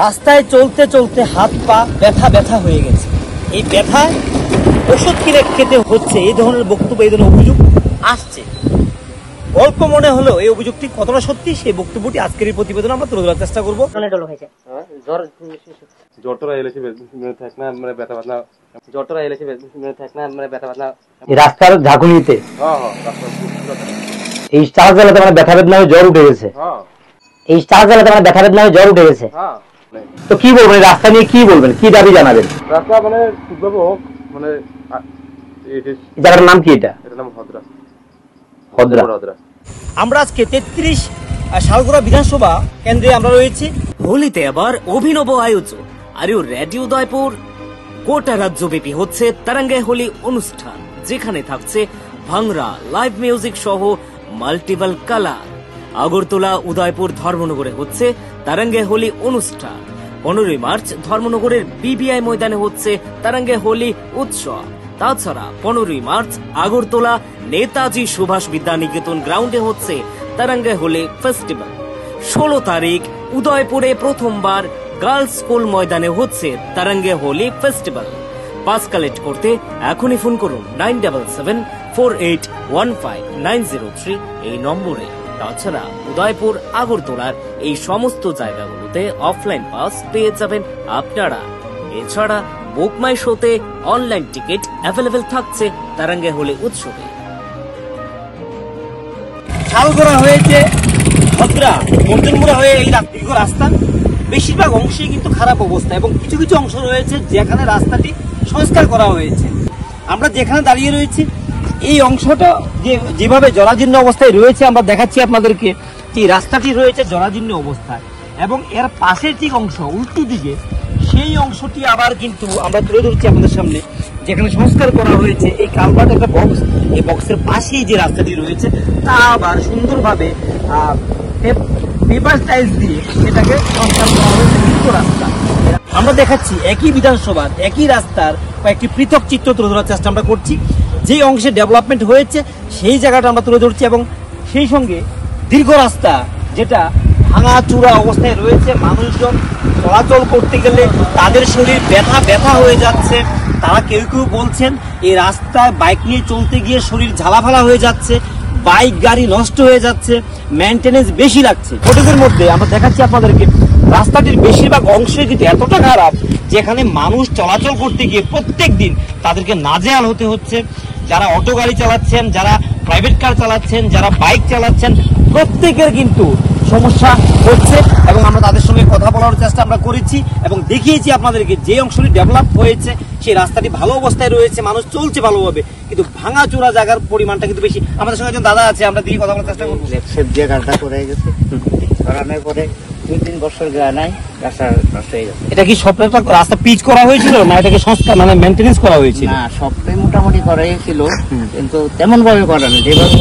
রাস্তায় চলতে চলতে হাত পা ব্যথা হয়ে গেছে। এই ব্যথায় ওষুধ কিনে খেতে হচ্ছে, এই ধরনের বক্তব্য, এই ধরনের অভিযোগ আসছে। গল্প মনে হলো এই অভিযোগটি কতটা সত্যি, সেই বক্তব্যটি আজকের এই প্রতিবেদন আমরা তুলে ধরার চেষ্টা করবো। রাস্তার ঝাঁকুনিতে এই স্টার জ্বালাতে মানে ব্যথা বেদনা জ্বর উঠে গেছে। এই স্টার জ্বালাতে মানে ব্যথা বেদনা জ্বর উঠে গেছে। তো কি বলবেন রাস্তা নিয়ে, কি বলবেন, কি দাবি জানাবেন? রাস্তা মানে ঠিকভাবে হোক, মানে জায়গাটার নাম কি? এটা নাম হদ্রা। আমরা আজকে 33 শালগড়া বিধানসভা কেন্দ্রে আমরা রয়েছি। হোলিতে আবার অভিনব আয়োজন। আর রেডিও উদয়পুর গোটা রাজ্যব্যাপী হচ্ছে তারাঙ্গে হোলি অনুষ্ঠান, যেখানে থাকছে ভাংরা লাইভ মিউজিক সহ মাল্টিপল কালার। আগরতলা উদয়পুর ধর্মনগরে হচ্ছে তারাঙ্গে হোলি অনুষ্ঠান। 15 মার্চ ধর্মনগরের বিবিআই ময়দানে হচ্ছে তারাঙ্গে হোলি উৎসব। তাছাড়া 15 মার্চ আগরতলা নেতাজি সুভাষ বিদ্যানিকেতন গ্রাউন্ডে হচ্ছে তারাঙ্গে হোলি ফেস্টিভ্যাল। 16 তারিখ উদয়পুরে প্রথমবার গার্লস স্কুল ময়দানে হচ্ছে তারাঙ্গে হোলি ফেস্টিভ্যাল। পাস কালেক্ট করতে এখনই ফোন করুন 9774815903 এই নম্বরে। তাছাড়া উদয়পুর আগরতলার এই সমস্ত জায়গাগুলোতে অফলাইন পাস পেয়ে যাবেন আপনারা। এছাড়া বুক মাই শোতে অনলাইন টিকিট অ্যাভেলেবেল থাকছে তারাঙ্গে হোলি উৎসবে। শালগড়া হয়েছে ভদ্রা মন্দিরমুড়া হয়ে এই দীর্ঘ রাস্তা বেশিরভাগ অংশেই কিন্তু খারাপ অবস্থা, এবং কিছু কিছু অংশ রয়েছে যেখানে রাস্তাটি সংস্কার করা হয়েছে। আমরা যেখানে দাঁড়িয়ে রয়েছি এই অংশটা যেভাবে জরাজীর্ণ অবস্থায় রয়েছে, আমরা দেখাচ্ছি আপনাদেরকে যে রাস্তাটি রয়েছে জরাজীর্ণ অবস্থায়, এবং এর পাশের ঠিক অংশ উল্টো দিকে সেই অংশটি আবার কিন্তু আমরা তুলে ধরছি আপনাদের সামনে, যেখানে সংস্কার করা হয়েছে। এই কালভার্ট একটা বক্স, এই বক্সের পাশেই যে রাস্তাটি রয়েছে তা আবার সুন্দরভাবে পেপার টাইলস দিয়ে সেটাকে সংস্কার করা হয়েছে। দীর্ঘ রাস্তা আমরা দেখাচ্ছি, একই বিধানসভার একই রাস্তার কয়েকটি পৃথক চিত্র তুলে ধরার চেষ্টা আমরা করছি। যে অংশে ডেভেলপমেন্ট হয়েছে সেই জায়গাটা আমরা তুলে ধরছি, এবং সেই সঙ্গে দীর্ঘ রাস্তা যেটা ভাঙাচুরা অবস্থায় রয়েছে। মানুষজন চলাচল করতে গেলে তাদের শরীর ব্যথা হয়ে যাচ্ছে। তারা কেউ কেউ বলছেন এই রাস্তায় বাইক নিয়ে চলতে গিয়ে শরীর ঝালাফালা হয়ে যাচ্ছে, বাইক গাড়ি নষ্ট হয়ে যাচ্ছে, মেনটেনেন্স বেশি লাগছে। ফটোজের মধ্যে আমরা দেখাচ্ছি আপনাদেরকে রাস্তাটির বেশিরভাগ অংশই কিন্তু এতটা খারাপ যেখানে মানুষ চলাচল করতে গিয়ে প্রত্যেক দিন তাদেরকে নাজেহাল হতে হচ্ছে। যারা অটো গাড়ি চালাচ্ছেন, যারা প্রাইভেট কার চালাচ্ছেন, যারা বাইক চালাচ্ছেন, প্রত্যেকের কিন্তু সমস্যা হচ্ছে, এবং আমরা তাদের সঙ্গে কথা বলার চেষ্টা আমরা করেছি এবং দেখিয়েছি আপনাদেরকে যে অংশটি ডেভেলপ হয়েছে সেই রাস্তাটি ভালো অবস্থায় রয়েছে, মানুষ চলছে ভালোভাবে, কিন্তু ভাঙাচোরা জায়গার পরিমাণটা কিন্তু বেশি। আমাদের সঙ্গে একজন দাদা আছে, আমরা দিয়ে কথা বলার চেষ্টা করবো। দুই-তিন বছর যায় নাই, রাস্তা নষ্ট হয়ে গেছে। এটা কি সবটা রাস্তা পিচ করা হয়েছিল না এটাকে সংস্কার মানে মেইনটেনেন্স করা হয়েছিল? না, সবটাই মোটামুটি করাই ছিল, কিন্তু তেমন ভাবে করা নেই। যেভাবে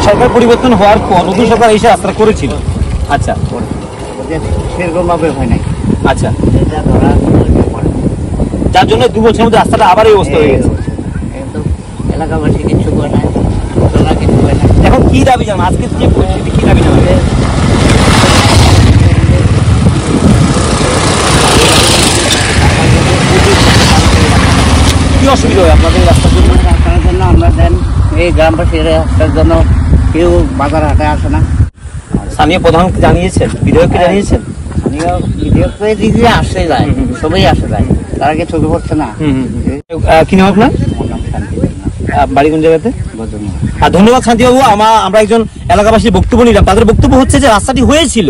সরকার পরিবর্তন হওয়ার পর নতুন সরকার এসে রাস্তা করেছিল। আচ্ছা, সেরকম ভাবে হয় নাই। আচ্ছা, যার জন্য 2 বছরের মধ্যে রাস্তাটা আবার এই অবস্থা হয়ে গেছে। কিন্তু এলাকাবাসী কিছু করে নাই, কিছু হয় না। এখন কি দাবি জানান, আজকে যে পরিস্থিতি কি দাবি জানাবে? কি অসুবিধা হয় আপনাদের রাস্তার জন্য? রাস্তার জন্য আমরা দেন এই গ্রামবাসী রাস্তার জন্য কেউ বাজার হাটে আসে না। স্থানীয় প্রধানকে জানিয়েছেন, বিধায়ককে জানিয়েছেন? স্থানীয় বিধায়ককে দিকে আসে যায়, সবাই আসে যায়, তারা কি চোখে পড়ছে না? কি নাম আপনার? বাড়ি কোন জায়গাতে? ধন্যবাদ শান্তিবাবু। আমরা একজন এলাকাবাসীর বক্তব্য নিলাম। তাদের বক্তব্য হচ্ছে যে রাস্তাটি হয়েছিল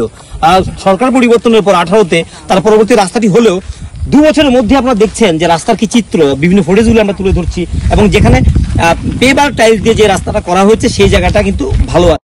সরকার পরিবর্তনের পর 18-তে, তার পরবর্তী রাস্তাটি হলেও 2 বছরের মধ্যে আপনারা দেখছেন যে রাস্তার কি চিত্র, বিভিন্ন ফুটেজগুলো আমরা তুলে ধরছি, এবং যেখানে পেপার টাইলস দিয়ে যে রাস্তাটা করা হয়েছে সেই জায়গাটা কিন্তু ভালো।